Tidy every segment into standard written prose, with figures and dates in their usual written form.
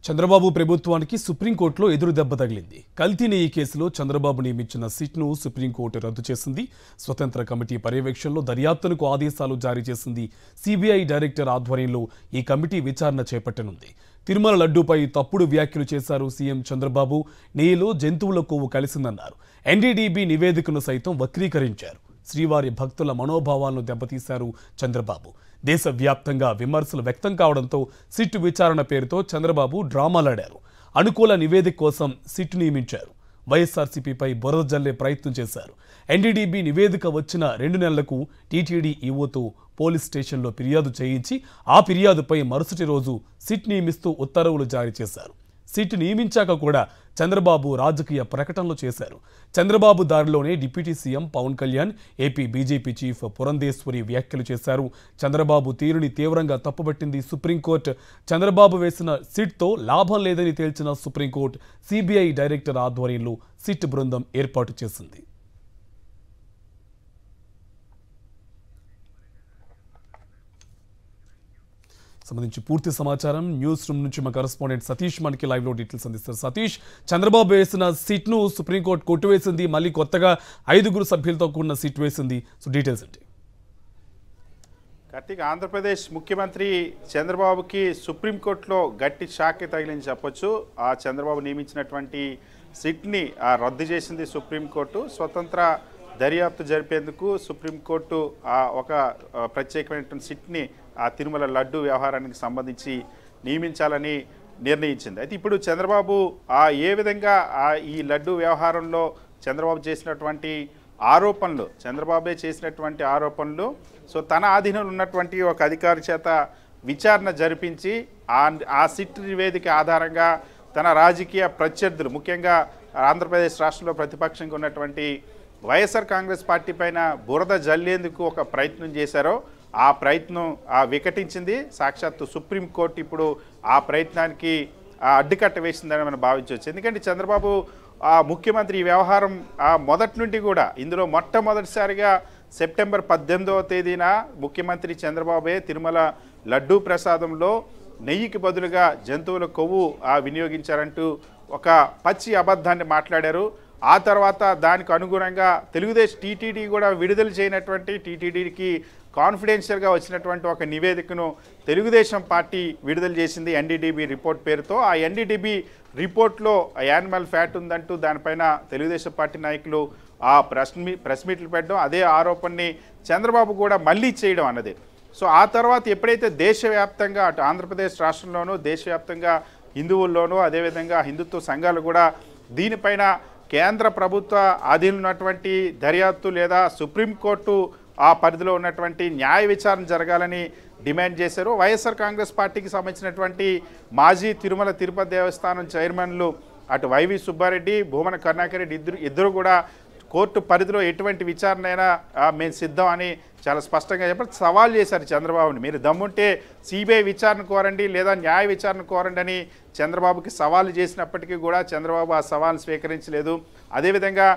చంద్రబాబు ప్రభుత్వానికి సుప్రీంకోర్టులో ఎదురు దెబ్బ తగిలింది. కల్తీ నెయ్యి కేసులో చంద్రబాబు నియమించిన సిట్ను సుప్రీంకోర్టు రద్దు చేసింది. స్వతంత్ర కమిటీ పర్యవేక్షణలో దర్యాప్తునకు ఆదేశాలు జారీ చేసింది. సిబిఐ డైరెక్టర్ ఆధ్వర్యంలో ఈ కమిటీ విచారణ చేపట్టనుంది. తిరుమల లడ్డూపై తప్పుడు వ్యాఖ్యలు చేశారు సీఎం చంద్రబాబు. నెయ్యిలో జంతువుల కొవ్వు కలిసిందన్నారు. ఎన్డీడీబీ నివేదికను సైతం వక్రీకరించారు. శ్రీవారి భక్తుల మనోభావాలను దెబ్బతీశారు చంద్రబాబు. దేశవ్యాప్తంగా విమర్శలు వ్యక్తం కావడంతో సిట్ విచారణ పేరుతో చంద్రబాబు డ్రామాలాడారు. అనుకూల నివేదిక కోసం సిట్ నియమించారు. వైఎస్ఆర్సీపీపై బురద జల్లే ప్రయత్నం చేశారు. ఎన్డీడీబీ నివేదిక వచ్చిన 2 నెలలకు టీటీడీ ఈవోతో పోలీస్ స్టేషన్లో ఫిర్యాదు చేయించి ఆ ఫిర్యాదుపై మరుసటి రోజు సిట్ నియమిస్తూ ఉత్తర్వులు జారీ చేశారు. సిట్ నియమించాక కూడా చంద్రబాబు రాజకీయ ప్రకటనలు చేశారు. చంద్రబాబు దారిలోనే deputy CM Pawan Kalyan, AP BJP chief Purandeswari వ్యాఖ్యలు చేశారు. చంద్రబాబు తీరుని తీవ్రంగా తప్పుబట్టింది సుప్రీంకోర్టు. చంద్రబాబు వేసిన సిట్తో లాభం లేదని తేల్చిన సుప్రీంకోర్టు సిబిఐ డైరెక్టర్ ఆధ్వర్యంలో సిట్ బృందం ఏర్పాటు చేసింది. సంబంధించి పూర్తి సమాచారం న్యూస్ రూమ్ నుంచి మా కరెస్పాండెంట్ సతీష్ మనకి లైవ్ లో డీటెయిల్స్ అందిస్తారు. సతీష్, చంద్రబాబు వేసిన సిట్ ను సుప్రీంకోర్టు కొట్టివేసింది. మళ్ళీ కొత్తగా 5 సభ్యులతో కూడిన సిట్ వేసింది. సో డీటెయిల్స్ ఏంటి? కార్తీక్, ఆంధ్రప్రదేశ్ ముఖ్యమంత్రి చంద్రబాబుకి సుప్రీంకోర్టులో గట్టి షాక్ తగిలింది చెప్పొచ్చు. ఆ చంద్రబాబు నియమించినటువంటి సిట్ని రద్దు చేసింది సుప్రీంకోర్టు. స్వతంత్ర దర్యాప్తు జరిపేందుకు సుప్రీంకోర్టు ఒక ప్రత్యేకమైనటువంటి సిట్ని ఆ తిరుమల లడ్డు వ్యవహారానికి సంబంధించి నియమించాలని నిర్ణయించింది. అయితే ఇప్పుడు చంద్రబాబు ఏ విధంగా ఈ లడ్డు వ్యవహారంలో చంద్రబాబు చేసినటువంటి ఆరోపణలు, చంద్రబాబే చేసినటువంటి ఆరోపణలు సో తన ఆధీనంలో ఉన్నటువంటి ఒక అధికారి చేత విచారణ జరిపించి ఆ సిట్ నివేదిక ఆధారంగా తన రాజకీయ ప్రత్యర్థులు, ముఖ్యంగా ఆంధ్రప్రదేశ్ రాష్ట్రంలో ప్రతిపక్షంగా ఉన్నటువంటి వైఎస్ఆర్ కాంగ్రెస్ పార్టీ పైన బురద జల్లేందుకు ఒక ప్రయత్నం చేశారో ఆ ప్రయత్నం వికటించింది. సాక్షాత్తు సుప్రీంకోర్టు ఇప్పుడు ఆ ప్రయత్నానికి అడ్డుకట్ట వేసిందని మనం భావించవచ్చు. ఎందుకంటే చంద్రబాబు ముఖ్యమంత్రి ఈ వ్యవహారం మొదటి నుండి కూడా ఇందులో మొట్టమొదటిసారిగా సెప్టెంబర్ 18వ తేదీన ముఖ్యమంత్రి చంద్రబాబే తిరుమల లడ్డూ ప్రసాదంలో నెయ్యికి బదులుగా జంతువుల కొవ్వు వినియోగించారంటూ ఒక పచ్చి అబద్ధాన్ని మాట్లాడారు. ఆ తర్వాత దానికి అనుగుణంగా తెలుగుదేశం టీటీడీ కూడా విడుదల చేయనటువంటి టీటీడీకి కాన్ఫిడెన్షియల్గా వచ్చినటువంటి ఒక నివేదికను తెలుగుదేశం పార్టీ విడుదల చేసింది ఎన్డీడీబీ రిపోర్ట్ పేరుతో. ఆ ఎన్డీడీబీ రిపోర్ట్లో యానిమల్ ఫ్యాట్ ఉందంటూ దానిపైన తెలుగుదేశం పార్టీ నాయకులు ప్రెస్ మీట్లు పెట్టడం, అదే ఆరోపణని చంద్రబాబు కూడా మళ్ళీ చేయడం అన్నది. సో ఆ తర్వాత ఎప్పుడైతే దేశవ్యాప్తంగా అటు ఆంధ్రప్రదేశ్ రాష్ట్రంలోనూ దేశవ్యాప్తంగా హిందువుల్లోనూ అదేవిధంగా హిందుత్వ సంఘాలు కూడా దీనిపైన కేంద్ర ప్రభుత్వ ఆధీనంలో ఉన్నటువంటి దర్యాప్తు లేదా సుప్రీంకోర్టు ఆ పరిధిలో ఉన్నటువంటి న్యాయ విచారణ జరగాలని డిమాండ్ చేశారు. వైఎస్ఆర్ కాంగ్రెస్ పార్టీకి సంబంధించినటువంటి మాజీ తిరుమల తిరుపతి దేవస్థానం చైర్మన్లు అటు వైవి సుబ్బారెడ్డి, భూమన కరుణాకర్ రెడ్డి ఇద్దరు కూడా కోర్టు పరిధిలో ఎటువంటి విచారణ అయినా మేము సిద్ధం అని చాలా స్పష్టంగా చెప్పి సవాల్ చేశారు చంద్రబాబుని. మీరు దమ్ముంటే సిబిఐ విచారణ కోరండి లేదా న్యాయ విచారణ కోరండి అని చంద్రబాబుకి సవాలు చేసినప్పటికీ కూడా చంద్రబాబు ఆ సవాల్ను స్వీకరించలేదు. అదేవిధంగా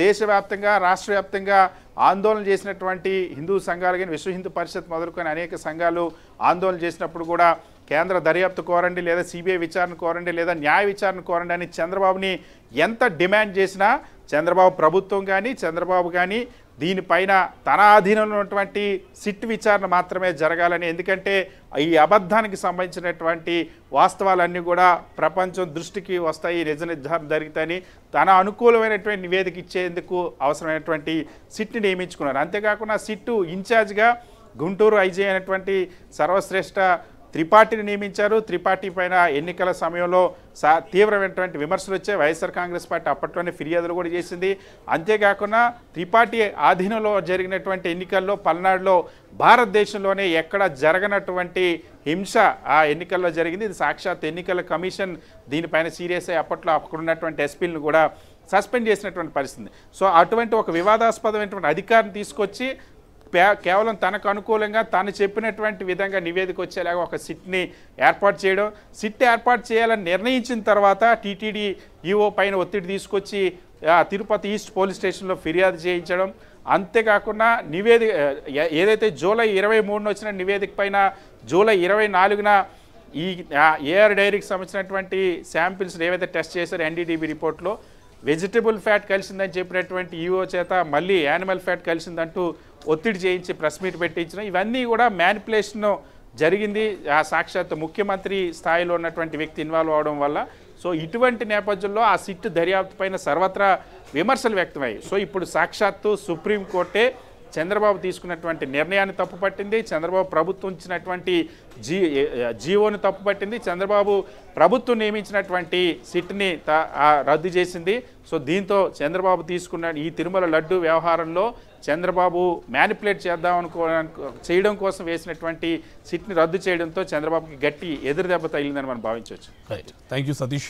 దేశవ్యాప్తంగా రాష్ట్ర వ్యాప్తంగా ఆందోళన చేసినటువంటి హిందూ సంఘాలు కానీ విశ్వ హిందూ పరిషత్ మొదలుకొని అనేక సంఘాలు ఆందోళన చేసినప్పుడు కూడా కేంద్ర దర్యాప్తు కోరండి లేదా సిబిఐ విచారణ కోరండి లేదా న్యాయ విచారణ కోరండి అని చంద్రబాబుని ఎంత డిమాండ్ చేసినా చంద్రబాబు ప్రభుత్వం కానీ చంద్రబాబు కానీ దీనిపైన తన ఆధీనంలో ఉన్నటువంటి సిట్ విచారణ మాత్రమే జరగాలని, ఎందుకంటే ఈ అబద్ధానికి సంబంధించినటువంటి వాస్తవాలన్నీ కూడా ప్రపంచం దృష్టికి వస్తాయి, నిజ నిర్ధారణ జరుగుతాయని తన అనుకూలమైనటువంటి నివేదిక ఇచ్చేందుకు అవసరమైనటువంటి సిట్ని నియమించుకున్నారు. అంతేకాకుండా సిట్టు ఇన్ఛార్జ్గా గుంటూరు ఐజీ అయినటువంటి సర్వశ్రేష్ఠ త్రిపాఠిని నియమించారు. త్రిపాఠి పైన ఎన్నికల సమయంలో తీవ్రమైనటువంటి విమర్శలు వచ్చాయి. వైఎస్ఆర్ కాంగ్రెస్ పార్టీ అప్పట్లోనే ఫిర్యాదులు కూడా చేసింది. అంతేకాకుండా త్రిపాఠి ఆధీనంలో జరిగినటువంటి ఎన్నికల్లో పల్నాడులో భారతదేశంలోనే ఎక్కడ జరగనటువంటి హింస ఆ ఎన్నికల్లో జరిగింది. ఇది సాక్షాత్ ఎన్నికల కమిషన్ దీనిపైన సీరియస్ అయ్యి అప్పట్లో అక్కడ ఉన్నటువంటి ఎస్పీలను కూడా సస్పెండ్ చేసినటువంటి పరిస్థితి. సో అటువంటి ఒక వివాదాస్పదమైనటువంటి అధికారిని తీసుకొచ్చి కేవలం తనకు అనుకూలంగా తాను చెప్పినటువంటి విధంగా నివేదిక వచ్చేలాగా ఒక సిట్ని ఏర్పాటు చేయడం, సిట్ ఏర్పాటు చేయాలని నిర్ణయించిన తర్వాత టీటీడీ ఈఓ పైన ఒత్తిడి తీసుకొచ్చి తిరుపతి ఈస్ట్ పోలీస్ స్టేషన్లో ఫిర్యాదు చేయించడం, అంతేకాకుండా నివేదిక ఏదైతే జూలై 23న వచ్చిన నివేదిక పైన జూలై 24న ఈ ఏఆర్ డైరీకి సంబంధించినటువంటి శాంపిల్స్ ఏవైతే టెస్ట్ చేశారో ఎన్డీడీబీ రిపోర్ట్లో వెజిటబుల్ ఫ్యాట్ కలిసిందని చెప్పినటువంటి ఈఓ చేత మళ్ళీ యానిమల్ ఫ్యాట్ కలిసిందంటూ ఒత్తిడి చేయించి ప్రెస్ మీట్ పెట్టించిన ఇవన్నీ కూడా మ్యానిపులేషన్ జరిగింది. ఆ సాక్షాత్ ముఖ్యమంత్రి స్థాయిలో ఉన్నటువంటి వ్యక్తి ఇన్వాల్వ్ అవడం వల్ల. సో ఇటువంటి నేపథ్యంలో ఆ సిట్ దర్యాప్తు పైన సర్వత్రా విమర్శలు వ్యక్తమయ్యాయి. సో ఇప్పుడు సాక్షాత్తు సుప్రీంకోర్టే చంద్రబాబు తీసుకున్నటువంటి నిర్ణయాన్ని తప్పుపట్టింది. చంద్రబాబు ప్రభుత్వం ఇచ్చినటువంటి జీవోని తప్పుపట్టింది. చంద్రబాబు ప్రభుత్వం నియమించినటువంటి సిట్ని రద్దు చేసింది. సో దీంతో చంద్రబాబు తీసుకున్న ఈ తిరుమల లడ్డు వ్యవహారంలో చంద్రబాబు మ్యానిపులేట్ చేయడం కోసం వేసినటువంటి సిట్ని రద్దు చేయడంతో చంద్రబాబుకి గట్టి ఎదురు దెబ్బ తగిలిందని మనం భావించవచ్చు. Right, thank you Satish.